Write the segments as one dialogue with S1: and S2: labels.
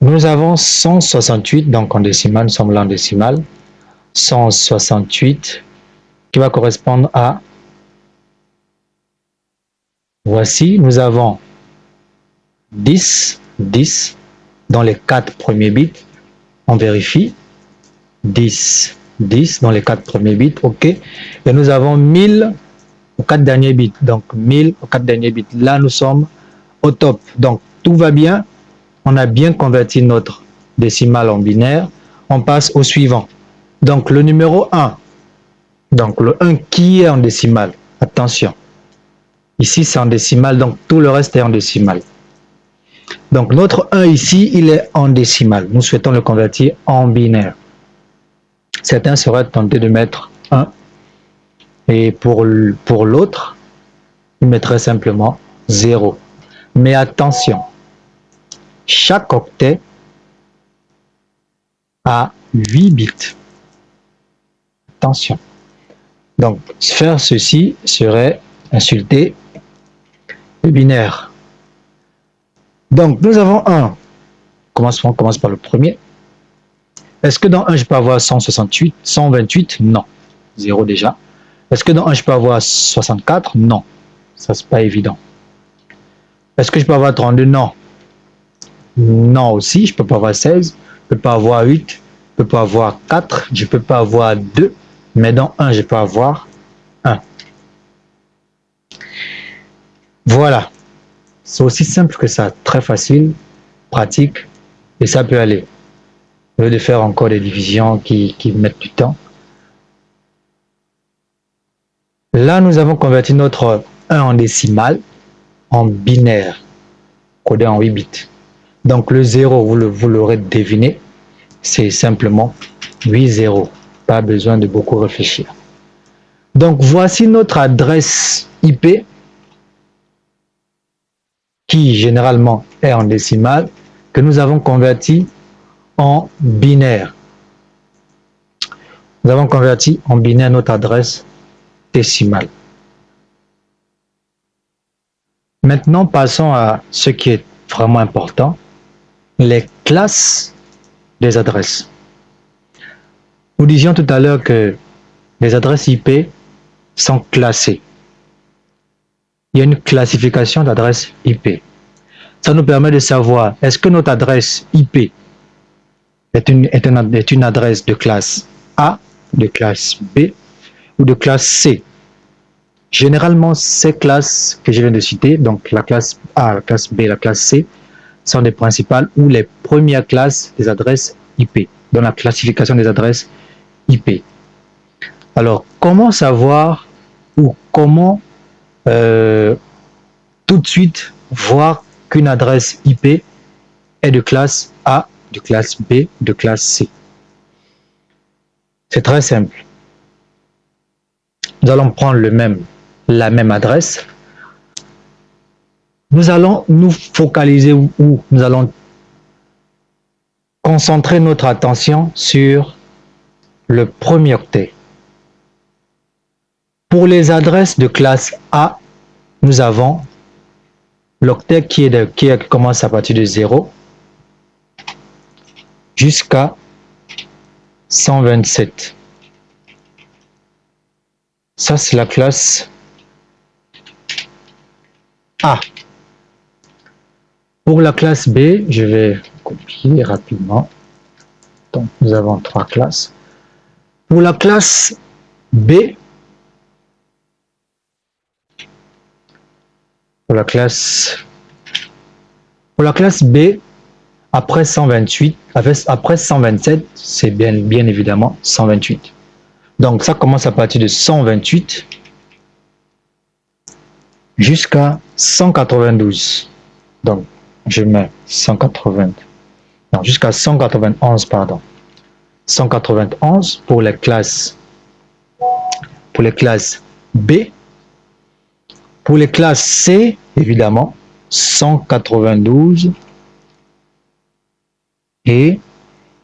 S1: Nous avons 168, donc en décimale, nous sommes là en décimale. 168 qui va correspondre à, voici, nous avons 10 dans les 4 premiers bits. On vérifie. 10 dans les 4 premiers bits, ok. Et nous avons 1000 aux 4 derniers bits. Donc 1000 aux 4 derniers bits. Là, nous sommes au top. Donc tout va bien. On a bien converti notre décimale en binaire. On passe au suivant. Donc le numéro 1. Donc le 1 qui est en décimale. Attention. Ici, c'est en décimale, donc tout le reste est en décimale. Donc notre 1 ici, il est en décimale. Nous souhaitons le convertir en binaire. Certains seraient tentés de mettre 1. Et pour l'autre, il mettrait simplement 0. Mais attention, chaque octet a 8 bits. Attention. Donc, faire ceci serait insulter le binaire. Donc, nous avons 1. On commence par le premier. Est-ce que dans 1, je peux avoir 168, 128? Non. 0 déjà. Est-ce que dans 1, je peux avoir 64? Non. Ça, c'est pas évident. Est-ce que je peux avoir 32? Non. Non aussi. Je peux pas avoir 16. Je peux pas avoir 8. Je peux pas avoir 4. Je peux pas avoir 2. Mais dans 1, je peux avoir 1. Voilà. C'est aussi simple que ça. Très facile, pratique. Et ça peut aller. Au lieu de faire encore des divisions qui mettent du temps. Là, nous avons converti notre 1 en décimale en binaire, codé en 8 bits. Donc le 0, vous l'aurez deviné, c'est simplement 8 zéros. Pas besoin de beaucoup réfléchir. Donc voici notre adresse IP qui généralement est en décimale, que nous avons converti en binaire. Nous avons converti en binaire notre adresse décimale. Maintenant, passons à ce qui est vraiment important, les classes des adresses. Nous disions tout à l'heure que les adresses IP sont classées. Il y a une classification d'adresses IP. Ça nous permet de savoir, est-ce que notre adresse IP est une adresse de classe A, de classe B ou de classe C? Généralement, ces classes que je viens de citer, donc la classe A, la classe B, la classe C, sont des principales ou les premières classes des adresses IP, dans la classification des adresses IP. Alors, comment savoir ou comment tout de suite voir qu'une adresse IP est de classe A, de classe B, de classe C? C'est très simple. Nous allons prendre la même adresse. Nous allons nous focaliser ou nous allons concentrer notre attention sur le premier octet. Pour les adresses de classe A, nous avons l'octet qui commence à partir de 0 jusqu'à 127. Ça, c'est la classe A. Pour la classe B, je vais copier rapidement. Donc, nous avons 3 classes. Pour la classe B, pour la classe B, après 128, après 127, c'est bien évidemment 128. Donc, ça commence à partir de 128 jusqu'à 192. Donc, je mets 180. Non, jusqu'à 191, pardon. 191 pour les classes B. Pour les classes C, évidemment, 192 et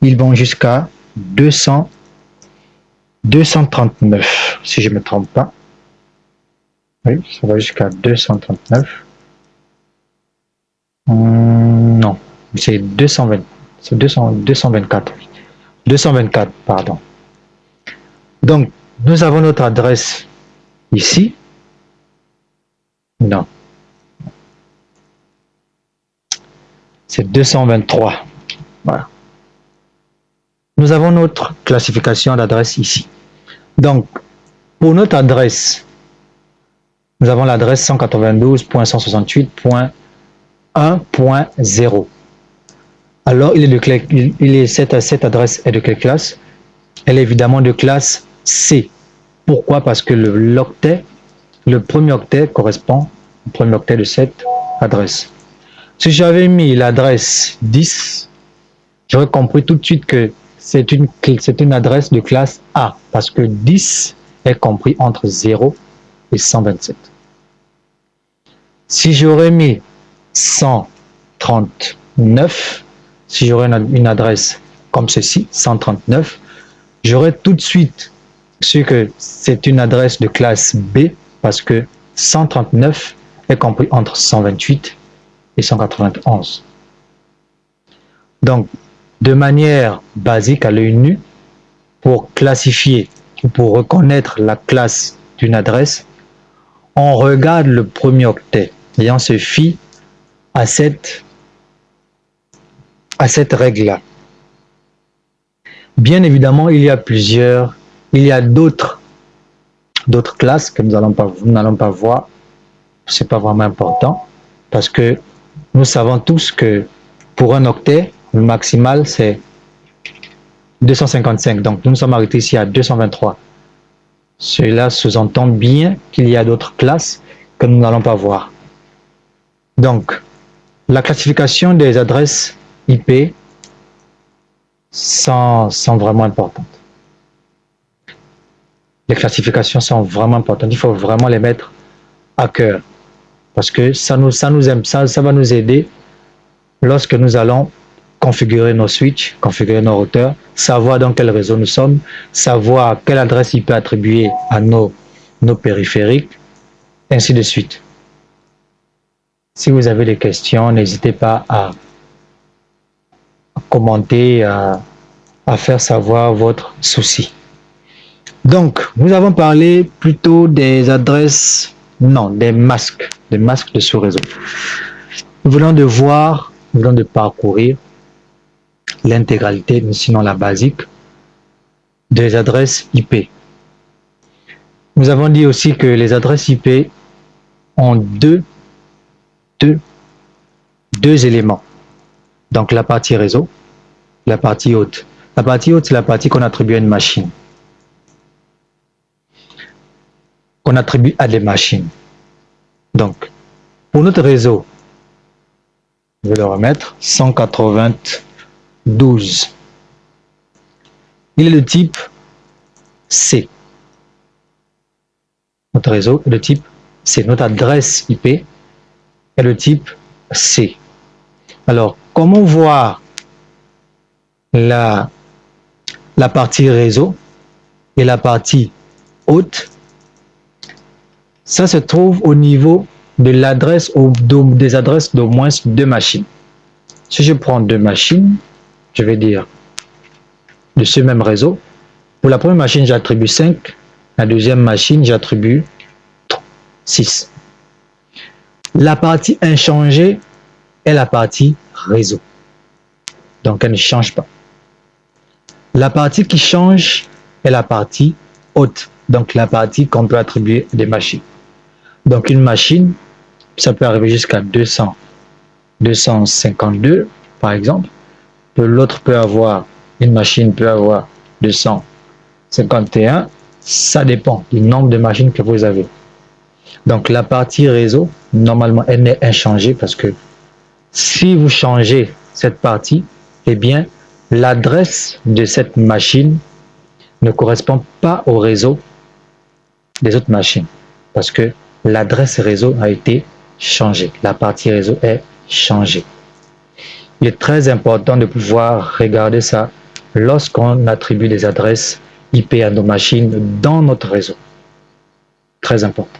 S1: ils vont jusqu'à 239, si je ne me trompe pas. Oui, ça va jusqu'à 239. Non, c'est 220. C'est 224. 224, pardon. Donc, nous avons notre adresse ici. Non. C'est 223. Voilà. Nous avons notre classification d'adresse ici. Donc, pour notre adresse, nous avons l'adresse 192.168.1.0. Alors, cette adresse est de quelle classe? Elle est évidemment de classe C. Pourquoi? Parce que le premier octet correspond au premier octet de cette adresse. Si j'avais mis l'adresse 10, j'aurais compris tout de suite que c'est une adresse de classe A, parce que 10 est compris entre 0 et 127. Si j'aurais mis 139, si j'aurais une adresse comme ceci, 139, j'aurais tout de suite su que c'est une adresse de classe B, parce que 139 est compris entre 128 et 191. Donc, de manière basique à l'œil nu, pour classifier ou pour reconnaître la classe d'une adresse, on regarde le premier octet et on se fie à cette règle-là. Bien évidemment, il y a d'autres classes que nous n'allons pas voir. C'est pas vraiment important parce que nous savons tous que pour un octet, le maximal c'est 255. Donc nous sommes arrêtés ici à 223. Cela sous-entend bien qu'il y a d'autres classes que nous n'allons pas voir. Donc, la classification des adresses IP sont vraiment importantes. Les classifications sont vraiment importantes. Il faut vraiment les mettre à cœur parce que ça va nous aider lorsque nous allons configurer nos switches, configurer nos routeurs, savoir dans quel réseau nous sommes, savoir quelle adresse IP attribuer à nos périphériques, ainsi de suite. Si vous avez des questions, n'hésitez pas à commenter, à faire savoir votre souci. Donc, nous avons parlé plutôt des adresses, non, des masques de sous-réseau. Nous venons de parcourir l'intégralité, sinon la basique, des adresses IP. Nous avons dit aussi que les adresses IP ont deux éléments. Donc la partie réseau, la partie haute. La partie haute, c'est la partie qu'on attribue à une machine. Qu'on attribue à des machines. Donc, pour notre réseau, je vais le remettre, 192. Il est de type C. Notre réseau est de type C. Notre adresse IP est de type C. Alors, comment voir la partie réseau et la partie haute? Ça se trouve au niveau de l'adresse ou des adresses d'au moins deux machines. Si je prends deux machines, je vais dire de ce même réseau. Pour la première machine, j'attribue 5. La deuxième machine, j'attribue 6. La partie inchangée est la partie réseau. Donc, elle ne change pas. La partie qui change est la partie haute. Donc, la partie qu'on peut attribuer des machines. Donc, une machine, ça peut arriver jusqu'à 252, par exemple. L'autre peut avoir, une machine peut avoir 251. Ça dépend du nombre de machines que vous avez. Donc, la partie réseau, normalement, elle n'est inchangée parce que si vous changez cette partie, eh bien, l'adresse de cette machine ne correspond pas au réseau des autres machines parce que l'adresse réseau a été changée. La partie réseau est changée. Il est très important de pouvoir regarder ça lorsqu'on attribue des adresses IP à nos machines dans notre réseau. Très important.